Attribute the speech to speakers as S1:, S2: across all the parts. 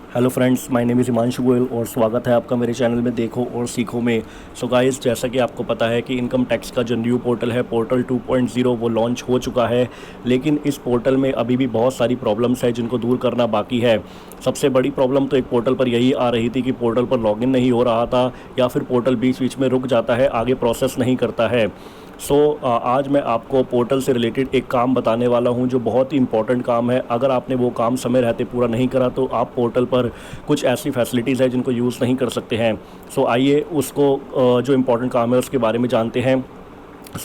S1: Hello friends, my name is Himanshu Goyal और स्वागत है आपका मेरे चैनल में देखो और सीखो में। सो गाइस, जैसा कि आपको पता है कि इनकम टैक्स का जो न्यू पोर्टल है पोर्टल 2.0 वो लॉन्च हो चुका है, लेकिन इस पोर्टल में अभी भी बहुत सारी प्रॉब्लम्स है जिनको दूर करना बाकी है। सबसे बड़ी प्रॉब्लम तो एक पोर्टल पर यही आ रही थी कि पोर्टल पर लॉगिन नहीं हो रहा था या फिर पोर्टल बीच बीच में रुक जाता है, आगे प्रोसेस नहीं करता है। आज मैं आपको पोर्टल से रिलेटेड एक काम बताने वाला हूं जो बहुत ही इंपॉर्टेंट काम है। अगर आपने वो काम समय रहते पूरा नहीं करा तो आप पोर्टल पर कुछ ऐसी फैसिलिटीज़ है जिनको यूज़ नहीं कर सकते हैं। आइए उसको जो इम्पोर्टेंट काम है उसके बारे में जानते हैं।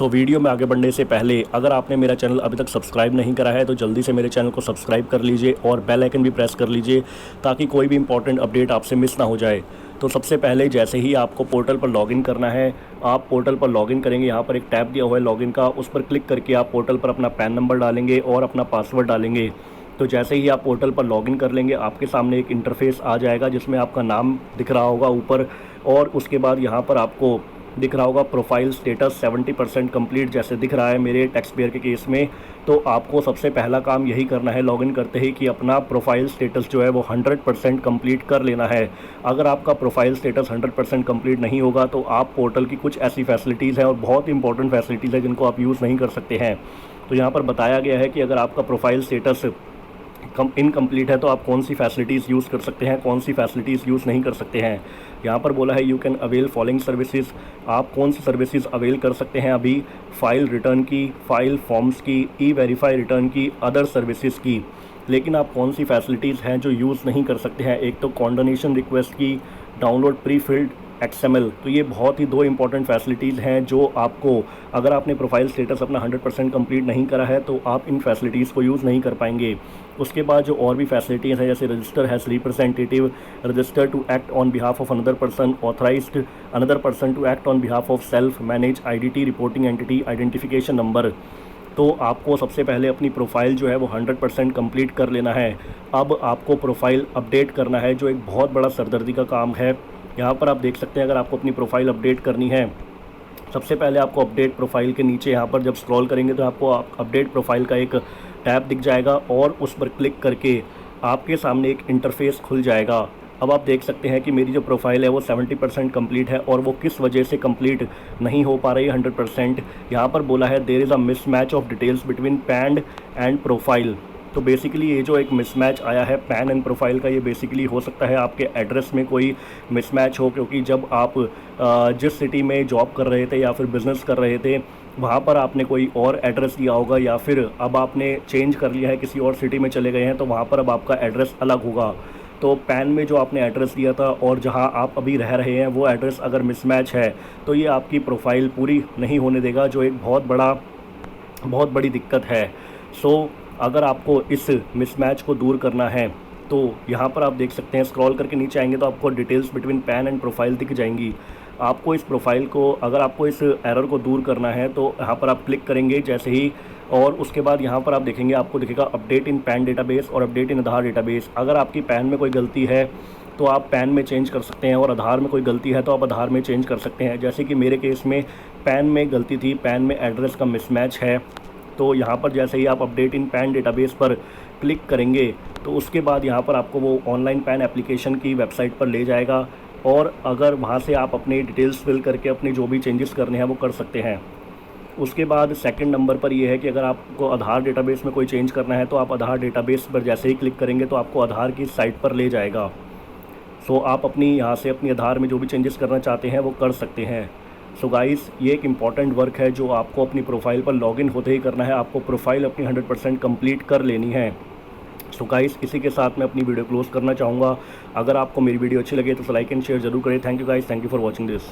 S1: वीडियो में आगे बढ़ने से पहले अगर आपने मेरा चैनल अभी तक सब्सक्राइब नहीं करा है तो जल्दी से मेरे चैनल को सब्सक्राइब कर लीजिए और बेल आइकन भी प्रेस कर लीजिए ताकि कोई भी इंपॉर्टेंट अपडेट आपसे मिस ना हो जाए। तो सबसे पहले जैसे ही आपको पोर्टल पर लॉगिन करना है, आप पोर्टल पर लॉगिन करेंगे। यहाँ पर एक टैब दिया हुआ है लॉगिन का, उस पर क्लिक करके आप पोर्टल पर अपना पैन नंबर डालेंगे और अपना पासवर्ड डालेंगे। तो जैसे ही आप पोर्टल पर लॉगिन कर लेंगे आपके सामने एक इंटरफेस आ जाएगा जिसमें आपका नाम दिख रहा होगा ऊपर, और उसके बाद यहाँ पर आपको दिख रहा होगा प्रोफाइल स्टेटस 70% कंप्लीट जैसे दिख रहा है मेरे टैक्स पेयर के केस में। तो आपको सबसे पहला काम यही करना है लॉगिन करते ही कि अपना प्रोफाइल स्टेटस जो है वो 100% कंप्लीट कर लेना है। अगर आपका प्रोफाइल स्टेटस 100% कंप्लीट नहीं होगा तो आप पोर्टल की कुछ ऐसी फैसिलिटीज़ हैं और बहुत इंपॉर्टेंट फैसिलिटीज़ है जिनको आप यूज़ नहीं कर सकते हैं। तो यहाँ पर बताया गया है कि अगर आपका प्रोफाइल स्टेटस इनकम्प्लीट है तो आप कौन सी फैसिलिटीज़ यूज़ कर सकते हैं, कौन सी फैसिलिटीज़ यूज़ नहीं कर सकते हैं। यहाँ पर बोला है you can avail following services. आप कौन सी सर्विसेज अवेल कर सकते हैं अभी? फाइल रिटर्न की, फाइल फॉर्म्स की, ई वेरीफाई रिटर्न की, अदर सर्विसेज की। लेकिन आप कौन सी फैसिलिटीज़ हैं जो यूज़ नहीं कर सकते हैं? एक तो कॉन्डोनेशन रिक्वेस्ट की, डाउनलोड प्री फिल्ड XML। तो ये बहुत ही दो इंपॉर्टेंट फैसिलिटीज़ हैं जो आपको, अगर आपने प्रोफाइल स्टेटस अपना 100% कंप्लीट नहीं करा है तो आप इन फैसिलिटीज़ को यूज़ नहीं कर पाएंगे। उसके बाद जो और भी फैसिलिटीज़ हैं जैसे register has representative, register to act on behalf of another person, authorized another person to act on behalf of self, manage IDT reporting entity identification number. तो आपको सबसे पहले अपनी प्रोफाइल जो है वो 100% कंप्लीट कर लेना है। अब आपको प्रोफाइल अपडेट करना है जो एक बहुत बड़ा सरदर्दी का काम है। यहाँ पर आप देख सकते हैं अगर आपको अपनी प्रोफाइल अपडेट करनी है, सबसे पहले आपको अपडेट प्रोफाइल के नीचे यहाँ पर जब स्क्रॉल करेंगे तो आपको अपडेट प्रोफाइल का एक टैब दिख जाएगा और उस पर क्लिक करके आपके सामने एक इंटरफेस खुल जाएगा। अब आप देख सकते हैं कि मेरी जो प्रोफाइल है वो 70% कंप्लीट है और वो किस वजह से कंप्लीट नहीं हो पा रही है 100%। यहाँ पर बोला है there is a mismatch of details between PAN and profile. तो बेसिकली ये जो एक मिसमैच आया है पैन एंड प्रोफाइल का, ये बेसिकली हो सकता है आपके एड्रेस में कोई मिसमैच हो, क्योंकि जब आप जिस सिटी में जॉब कर रहे थे या फिर बिज़नेस कर रहे थे वहाँ पर आपने कोई और एड्रेस दिया होगा, या फिर अब आपने चेंज कर लिया है किसी और सिटी में चले गए हैं तो वहाँ पर अब आपका एड्रेस अलग होगा। तो पैन में जो आपने एड्रेस दिया था और जहाँ आप अभी रह रहे हैं वो एड्रेस अगर मिसमैच है तो ये आपकी प्रोफाइल पूरी नहीं होने देगा, जो एक बहुत बड़ी दिक्कत है। अगर आपको इस मिसमैच को दूर करना है तो यहाँ पर आप देख सकते हैं स्क्रॉल करके नीचे आएंगे तो आपको details between PAN and profile दिख जाएंगी। आपको इस प्रोफाइल को, अगर आपको इस एरर को दूर करना है तो यहाँ पर आप क्लिक करेंगे जैसे ही, और उसके बाद यहाँ पर आप देखेंगे आपको दिखेगा अपडेट इन पैन डेटाबेस और अपडेट इन आधार डेटाबेस। अगर आपकी पैन में कोई गलती है तो आप पैन में चेंज कर सकते हैं और आधार में कोई गलती है तो आप आधार में चेंज कर सकते हैं। जैसे कि मेरे केस में पैन में गलती थी, पैन में एड्रेस का मिसमैच है। तो यहाँ पर जैसे ही आप अपडेट इन पैन डेटाबेस पर क्लिक करेंगे तो उसके बाद यहाँ पर आपको वो ऑनलाइन पैन एप्लीकेशन की वेबसाइट पर ले जाएगा और अगर वहाँ से आप अपनी डिटेल्स फिल करके अपने जो भी चेंजेस करने हैं वो कर सकते हैं। उसके बाद सेकंड नंबर पर ये है कि अगर आपको आधार डेटाबेस में कोई चेंज करना है तो आप आधार डेटाबेस पर जैसे ही क्लिक करेंगे तो आपको आधार की साइट पर ले जाएगा। आप अपनी यहाँ से अपनी आधार में जो भी चेंजेस करना चाहते हैं वो कर सकते हैं। गाइस, ये एक इम्पॉर्टेंट वर्क है जो आपको अपनी प्रोफाइल पर लॉगिन होते ही करना है। आपको प्रोफाइल अपनी 100% कंप्लीट कर लेनी है। गाइस, इसी के साथ मैं अपनी वीडियो क्लोज करना चाहूँगा। अगर आपको मेरी वीडियो अच्छी लगे तो लाइक एंड शेयर जरूर करें। Thank you guys, thank you for watching this.